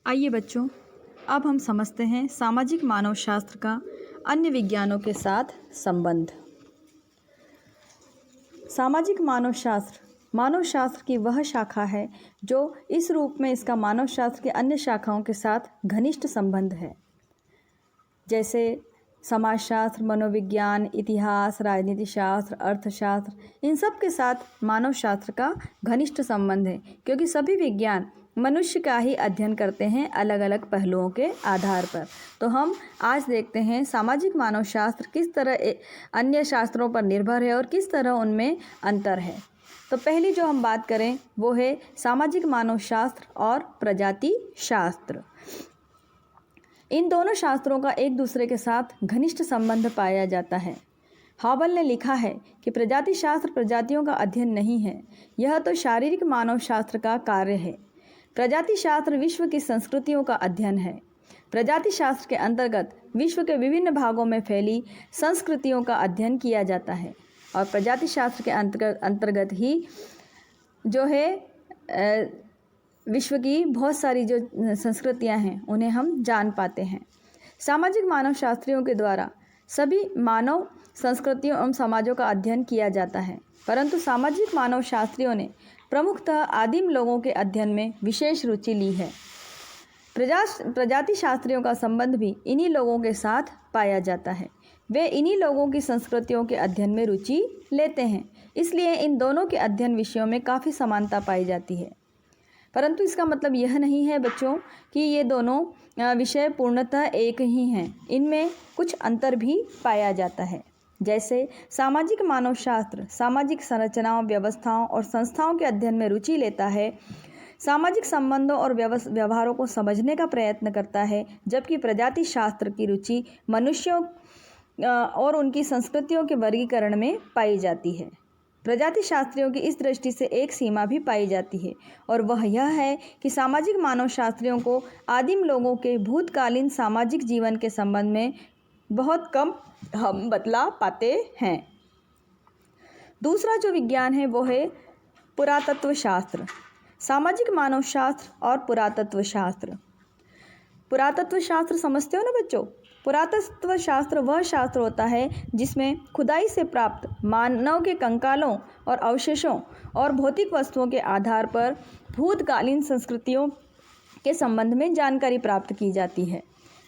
आइए बच्चों, अब हम समझते हैं सामाजिक मानवशास्त्र का अन्य विज्ञानों के साथ संबंध। सामाजिक मानवशास्त्र की वह शाखा है जो इस रूप में इसका मानवशास्त्र के अन्य शाखाओं के साथ घनिष्ठ संबंध है, जैसे समाजशास्त्र, मनोविज्ञान, इतिहास, राजनीति शास्त्र, अर्थशास्त्र, इन सब के साथ मानवशास्त्र का घनिष्ठ संबंध है, क्योंकि सभी विज्ञान मनुष्य का ही अध्ययन करते हैं अलग अलग पहलुओं के आधार पर। तो हम आज देखते हैं सामाजिक मानवशास्त्र किस तरह अन्य शास्त्रों पर निर्भर है और किस तरह उनमें अंतर है। तो पहली जो हम बात करें वो है सामाजिक मानवशास्त्र और प्रजाति शास्त्र। इन दोनों शास्त्रों का एक दूसरे के साथ घनिष्ठ संबंध पाया जाता है। हॉबल ने लिखा है कि प्रजाति शास्त्र प्रजातियों का अध्ययन नहीं है, यह तो शारीरिक मानवशास्त्र का कार्य है। प्रजाति शास्त्र विश्व की संस्कृतियों का अध्ययन है। प्रजाति शास्त्र के अंतर्गत विश्व के विभिन्न भागों में फैली संस्कृतियों का अध्ययन किया जाता है और प्रजाति शास्त्र के अंतर्गत ही जो है विश्व की बहुत सारी जो संस्कृतियां हैं उन्हें हम जान पाते हैं। सामाजिक मानवशास्त्रियों के द्वारा सभी मानव संस्कृतियों एवं समाजों का अध्ययन किया जाता है, परंतु सामाजिक मानवशास्त्रियों ने प्रमुखतः आदिम लोगों के अध्ययन में विशेष रुचि ली है। प्रजाति शास्त्रियों का संबंध भी इन्हीं लोगों के साथ पाया जाता है। वे इन्हीं लोगों की संस्कृतियों के अध्ययन में रुचि लेते हैं, इसलिए इन दोनों के अध्ययन विषयों में काफ़ी समानता पाई जाती है। परंतु इसका मतलब यह नहीं है बच्चों कि ये दोनों विषय पूर्णतः एक ही हैं, इनमें कुछ अंतर भी पाया जाता है। जैसे सामाजिक मानवशास्त्र सामाजिक संरचनाओं, व्यवस्थाओं और संस्थाओं के अध्ययन में रुचि लेता है, सामाजिक संबंधों और व्यवहारों को समझने का प्रयत्न करता है, जबकि प्रजाति शास्त्र की रुचि मनुष्यों और उनकी संस्कृतियों के वर्गीकरण में पाई जाती है। प्रजाति शास्त्रियों की इस दृष्टि से एक सीमा भी पाई जाती है और वह यह है कि सामाजिक मानवशास्त्रियों को आदिम लोगों के भूतकालीन सामाजिक जीवन के संबंध में बहुत कम हम बतला पाते हैं। दूसरा जो विज्ञान है वो है पुरातत्व शास्त्र। सामाजिक मानवशास्त्र और पुरातत्व शास्त्र। पुरातत्व शास्त्र समझते हो ना बच्चों? पुरातत्व शास्त्र वह शास्त्र होता है जिसमें खुदाई से प्राप्त मानव के कंकालों और अवशेषों और भौतिक वस्तुओं के आधार पर भूतकालीन संस्कृतियों के संबंध में जानकारी प्राप्त की जाती है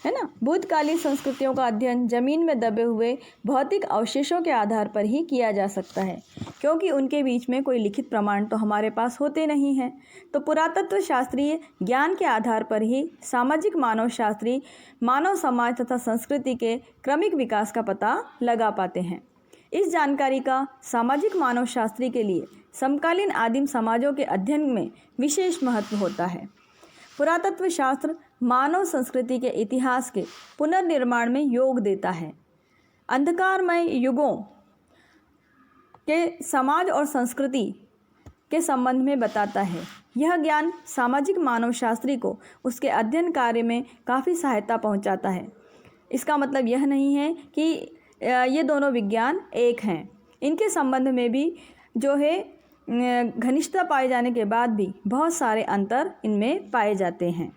ना। भूतकालीन संस्कृतियों का अध्ययन जमीन में दबे हुए भौतिक अवशेषों के आधार पर ही किया जा सकता है, क्योंकि उनके बीच में कोई लिखित प्रमाण तो हमारे पास होते नहीं हैं। तो पुरातत्व शास्त्रीय ज्ञान के आधार पर ही सामाजिक मानवशास्त्री मानव समाज तथा संस्कृति के क्रमिक विकास का पता लगा पाते हैं। इस जानकारी का सामाजिक मानवशास्त्री के लिए समकालीन आदिम समाजों के अध्ययन में विशेष महत्व होता है। पुरातत्व शास्त्र मानव संस्कृति के इतिहास के पुनर्निर्माण में योग देता है। अंधकारमय युगों के समाज और संस्कृति के संबंध में बताता है। यह ज्ञान सामाजिक मानवशास्त्री को उसके अध्ययन कार्य में काफ़ी सहायता पहुंचाता है। इसका मतलब यह नहीं है कि ये दोनों विज्ञान एक हैं, इनके संबंध में भी जो है घनिष्ठता पाए जाने के बाद भी बहुत सारे अंतर इनमें पाए जाते हैं।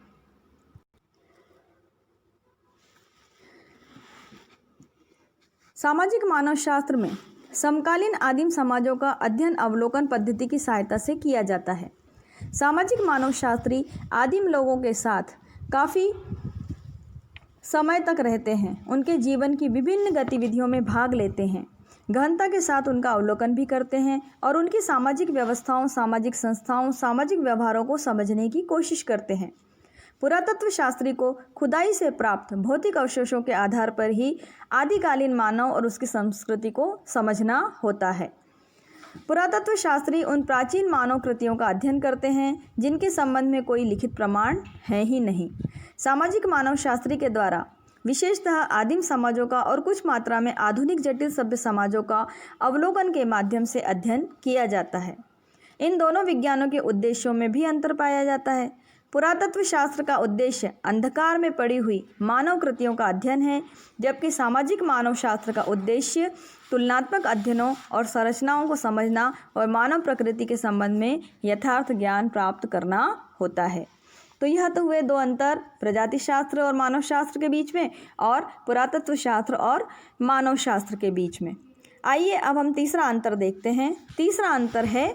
सामाजिक मानवशास्त्र में समकालीन आदिम समाजों का अध्ययन अवलोकन पद्धति की सहायता से किया जाता है। सामाजिक मानवशास्त्री आदिम लोगों के साथ काफ़ी समय तक रहते हैं, उनके जीवन की विभिन्न गतिविधियों में भाग लेते हैं, गहनता के साथ उनका अवलोकन भी करते हैं और उनकी सामाजिक व्यवस्थाओं, सामाजिक संस्थाओं, सामाजिक व्यवहारों को समझने की कोशिश करते हैं। पुरातत्व शास्त्री को खुदाई से प्राप्त भौतिक अवशेषों के आधार पर ही आदिकालीन मानव और उसकी संस्कृति को समझना होता है। पुरातत्व शास्त्री उन प्राचीन मानव कृतियों का अध्ययन करते हैं जिनके संबंध में कोई लिखित प्रमाण है ही नहीं। सामाजिक मानवशास्त्री के द्वारा विशेषतः आदिम समाजों का और कुछ मात्रा में आधुनिक जटिल सभ्य समाजों का अवलोकन के माध्यम से अध्ययन किया जाता है। इन दोनों विज्ञानों के उद्देश्यों में भी अंतर पाया जाता है। पुरातत्व शास्त्र का उद्देश्य अंधकार में पड़ी हुई मानव कृतियों का अध्ययन है, जबकि सामाजिक मानवशास्त्र का उद्देश्य तुलनात्मक अध्ययनों और संरचनाओं को समझना और मानव प्रकृति के संबंध में यथार्थ ज्ञान प्राप्त करना होता है। तो यह तो हुए दो अंतर, प्रजाति शास्त्र और मानव शास्त्र के बीच में और पुरातत्व शास्त्र और मानव शास्त्र के बीच में। आइए अब हम तीसरा अंतर देखते हैं। तीसरा अंतर है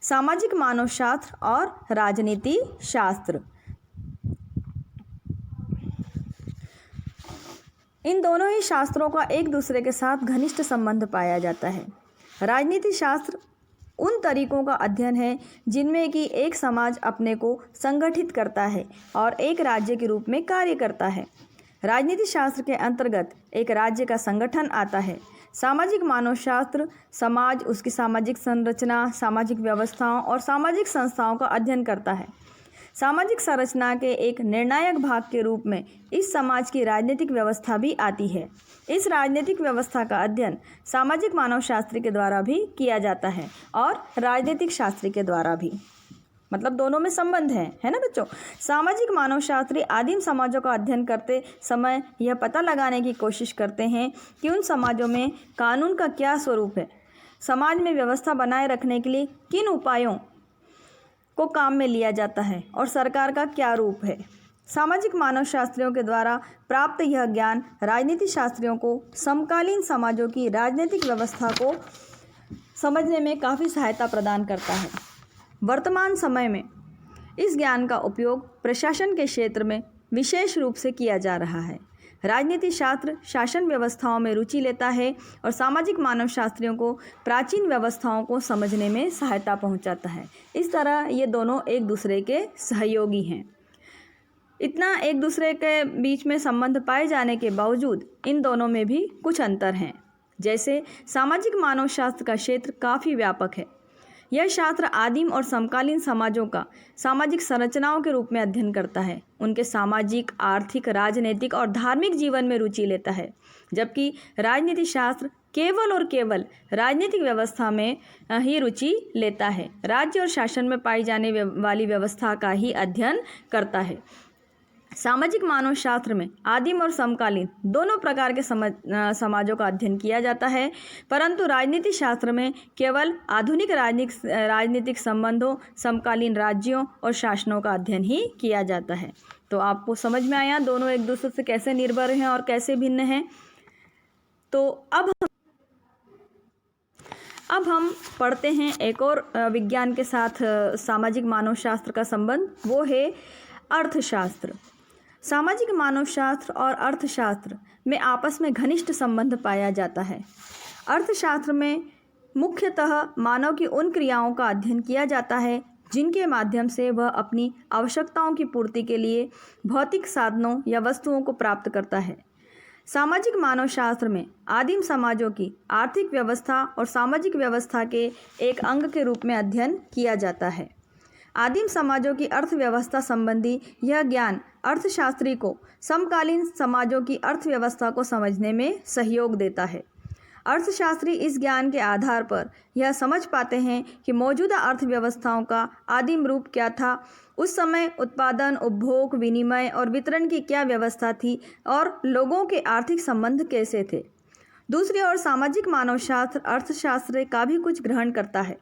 सामाजिक मानव शास्त्र और राजनीति शास्त्र। इन दोनों ही शास्त्रों का एक दूसरे के साथ घनिष्ठ संबंध पाया जाता है। राजनीति शास्त्र उन तरीकों का अध्ययन है जिनमें कि एक समाज अपने को संगठित करता है और एक राज्य के रूप में कार्य करता है। राजनीति शास्त्र के अंतर्गत एक राज्य का संगठन आता है। सामाजिक मानव शास्त्र समाज, उसकी सामाजिक संरचना, सामाजिक व्यवस्थाओं और सामाजिक संस्थाओं का अध्ययन करता है। सामाजिक संरचना के एक निर्णायक भाग के रूप में इस समाज की राजनीतिक व्यवस्था भी आती है। इस राजनीतिक व्यवस्था का अध्ययन सामाजिक मानव शास्त्र के द्वारा भी किया जाता है और राजनीतिक शास्त्र के द्वारा भी, मतलब दोनों में संबंध है ना बच्चों। सामाजिक मानव शास्त्री आदिम समाजों का अध्ययन करते समय यह पता लगाने की कोशिश करते हैं कि उन समाजों में कानून का क्या स्वरूप है, समाज में व्यवस्था बनाए रखने के लिए किन उपायों को काम में लिया जाता है और सरकार का क्या रूप है। सामाजिक मानव शास्त्रियों के द्वारा प्राप्त यह ज्ञान राजनीति शास्त्रियों को समकालीन समाजों की राजनीतिक व्यवस्था को समझने में काफ़ी सहायता प्रदान करता है। वर्तमान समय में इस ज्ञान का उपयोग प्रशासन के क्षेत्र में विशेष रूप से किया जा रहा है। राजनीति शास्त्र शासन व्यवस्थाओं में रुचि लेता है और सामाजिक मानव शास्त्रियों को प्राचीन व्यवस्थाओं को समझने में सहायता पहुंचाता है। इस तरह ये दोनों एक दूसरे के सहयोगी हैं। इतना एक दूसरे के बीच में संबंध पाए जाने के बावजूद इन दोनों में भी कुछ अंतर हैं। जैसे सामाजिक मानव शास्त्र का क्षेत्र काफ़ी व्यापक है। यह शास्त्र आदिम और समकालीन समाजों का सामाजिक संरचनाओं के रूप में अध्ययन करता है, उनके सामाजिक, आर्थिक, राजनीतिक और धार्मिक जीवन में रुचि लेता है। जबकि राजनीति शास्त्र केवल और केवल राजनीतिक व्यवस्था में ही रुचि लेता है, राज्य और शासन में पाई जाने वाली व्यवस्था का ही अध्ययन करता है। सामाजिक मानव शास्त्र में आदिम और समकालीन दोनों प्रकार के समाजों का अध्ययन किया जाता है, परंतु राजनीति शास्त्र में केवल आधुनिक राजनीतिक संबंधों, समकालीन राज्यों और शासनों का अध्ययन ही किया जाता है। तो आपको समझ में आया दोनों एक दूसरे से कैसे निर्भर हैं और कैसे भिन्न हैं। तो अब हम पढ़ते हैं एक और विज्ञान के साथ सामाजिक मानव शास्त्र का संबंध, वो है अर्थशास्त्र। सामाजिक मानव शास्त्र और अर्थशास्त्र में आपस में घनिष्ठ संबंध पाया जाता है। अर्थशास्त्र में मुख्यतः मानव की उन क्रियाओं का अध्ययन किया जाता है जिनके माध्यम से वह अपनी आवश्यकताओं की पूर्ति के लिए भौतिक साधनों या वस्तुओं को प्राप्त करता है। सामाजिक मानव शास्त्र में आदिम समाजों की आर्थिक व्यवस्था और सामाजिक व्यवस्था के एक अंग के रूप में अध्ययन किया जाता है। आदिम समाजों की अर्थव्यवस्था संबंधी यह ज्ञान अर्थशास्त्री को समकालीन समाजों की अर्थव्यवस्था को समझने में सहयोग देता है। अर्थशास्त्री इस ज्ञान के आधार पर यह समझ पाते हैं कि मौजूदा अर्थव्यवस्थाओं का आदिम रूप क्या था, उस समय उत्पादन, उपभोग, विनिमय और वितरण की क्या व्यवस्था थी और लोगों के आर्थिक संबंध कैसे थे। दूसरी ओर सामाजिक मानव शास्त्र अर्थशास्त्र का भी कुछ ग्रहण करता है।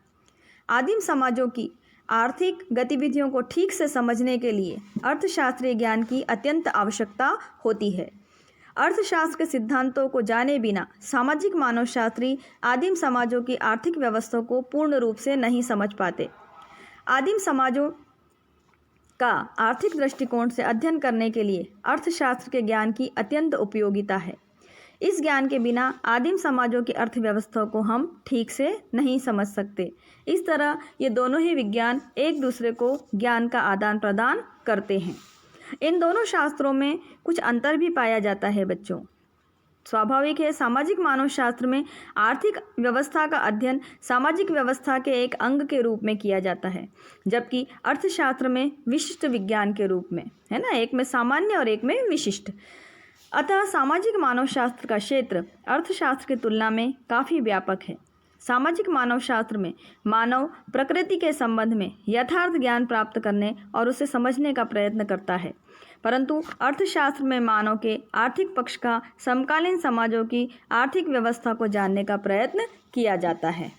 आदिम समाजों की आर्थिक गतिविधियों को ठीक से समझने के लिए अर्थशास्त्रीय ज्ञान की अत्यंत आवश्यकता होती है। अर्थशास्त्र के सिद्धांतों को जाने बिना सामाजिक मानव शास्त्री आदिम समाजों की आर्थिक व्यवस्था को पूर्ण रूप से नहीं समझ पाते। आदिम समाजों का आर्थिक दृष्टिकोण से अध्ययन करने के लिए अर्थशास्त्र के ज्ञान की अत्यंत उपयोगिता है। इस ज्ञान के बिना आदिम समाजों की अर्थव्यवस्था को हम ठीक से नहीं समझ सकते। इस तरह ये दोनों ही विज्ञान एक दूसरे को ज्ञान का आदान प्रदान करते हैं। इन दोनों शास्त्रों में कुछ अंतर भी पाया जाता है बच्चों। स्वाभाविक है, सामाजिक मानव शास्त्र में आर्थिक व्यवस्था का अध्ययन सामाजिक व्यवस्था के एक अंग के रूप में किया जाता है, जबकि अर्थशास्त्र में विशिष्ट विज्ञान के रूप में, है ना, एक में सामान्य और एक में विशिष्ट। अतः सामाजिक मानव शास्त्र का क्षेत्र अर्थशास्त्र की तुलना में काफ़ी व्यापक है। सामाजिक मानव शास्त्र में मानव प्रकृति के संबंध में यथार्थ ज्ञान प्राप्त करने और उसे समझने का प्रयत्न करता है, परंतु अर्थशास्त्र में मानव के आर्थिक पक्ष का समकालीन समाजों की आर्थिक व्यवस्था को जानने का प्रयत्न किया जाता है।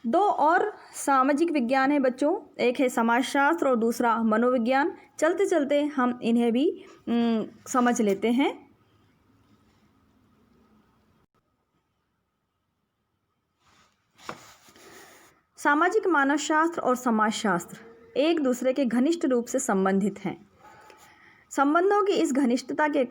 दो और सामाजिक विज्ञान है बच्चों, एक है समाजशास्त्र और दूसरा मनोविज्ञान। चलते चलते हम इन्हें भी समझ लेते हैं। सामाजिक मानवशास्त्र और समाजशास्त्र एक दूसरे के घनिष्ठ रूप से संबंधित हैं। संबंधों की इस घनिष्ठता के